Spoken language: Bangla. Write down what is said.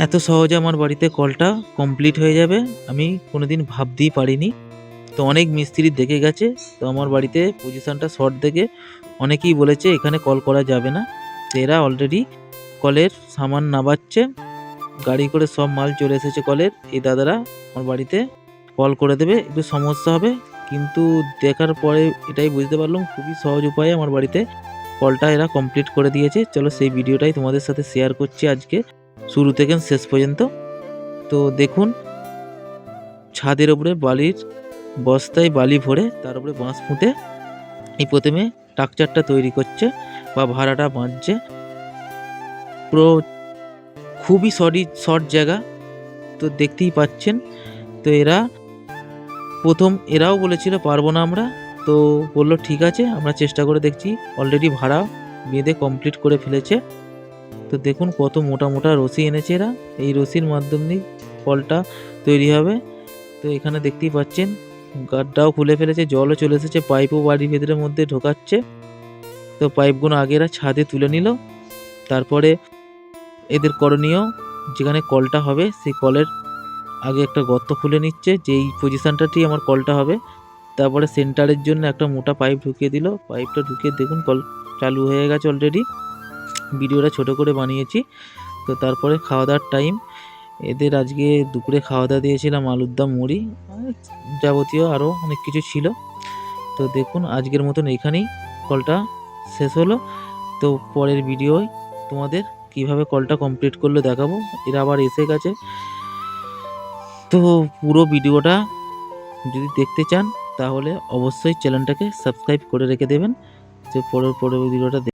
এত সহজে আমার বাড়িতে কলটা কমপ্লিট হয়ে যাবে আমি কোনোদিন ভাবতেই পারিনি। তো অনেক মিস্ত্রি দেখে গেছে, তো আমার বাড়িতে পজিশনটা শর্ট দেখে অনেকেই বলেছে এখানে কল করা যাবে না। তো এরা অলরেডি কলের সামান নামাচ্ছে, গাড়ি করে সব মাল চলে এসেছে কলের। এই দাদারা আমার বাড়িতে কল করে দেবে, একটু সমস্যা হবে, কিন্তু দেখার পরে এটাই বুঝতে পারলাম খুবই সহজ উপায়ে আমার বাড়িতে কলটা এরা কমপ্লিট করে দিয়েছে। চলো সেই ভিডিওটাই তোমাদের সাথে শেয়ার করছি আজকে শুরু থেকে শেষ পর্যন্ত। তো দেখুন, ছাদের উপরে বালির বস্তায় বালি ভরে তার উপরে বাঁশ পুঁতে এই প্রথমে স্ট্রাকচারটা তৈরি করছে বা ভাড়াটা বাঁধছে। পুরো খুবই শর্ট জায়গা, তো দেখতেই পাচ্ছেন। তো এরাও বলেছিল পারবো না আমরা, তো বললো ঠিক আছে আমরা চেষ্টা করে দেখছি। অলরেডি ভাড়া বেঁধে কমপ্লিট করে ফেলেছে। তো দেখুন কত মোটা মোটা রশি এনেছে এরা, এই রশির মাধ্যমে কলটা তৈরি হবে। তো এখানে দেখতেই পাচ্ছেন গাড্ডাও খুলে ফেলেছে, জলও চলে এসেছে, পাইপও বাড়ির ভেতরের মধ্যে ঢোকাচ্ছে। তো পাইপগুলো আগে এরা ছাদে তুলে নিল। তারপরে এদের করণীয়, যেখানে কলটা হবে সেই কলের আগে একটা গর্ত খুলে নিচ্ছে, যেই পজিশনটাটি আমার কলটা হবে। তারপরে সেন্টারের জন্য একটা মোটা পাইপ ঢুকিয়ে দিল, পাইপটা ঢুকিয়ে দেখুন কল চালু হয়ে গেছে অলরেডি। ভিডিওটা ছোট করে বানিয়েছি। তো তারপরে খাওয়া দাওয়ার টাইম, এদের আজকে দুপুরে খাওয়া দাওয়া দিয়েছিলাম আলুর দম, মুড়ি, যাবতীয় আরও অনেক কিছু ছিল। তো দেখুন আজকের মতন এখানেই কলটা শেষ হলো। তো পরের ভিডিওয় তোমাদের কিভাবে কলটা কমপ্লিট করলো দেখাবো। এরা আবার এসে গেছে। তো পুরো ভিডিওটা যদি দেখতে চান তাহলে অবশ্যই চ্যানেলটাকে সাবস্ক্রাইব করে রেখে দেবেন। তো পরের ভিডিওটা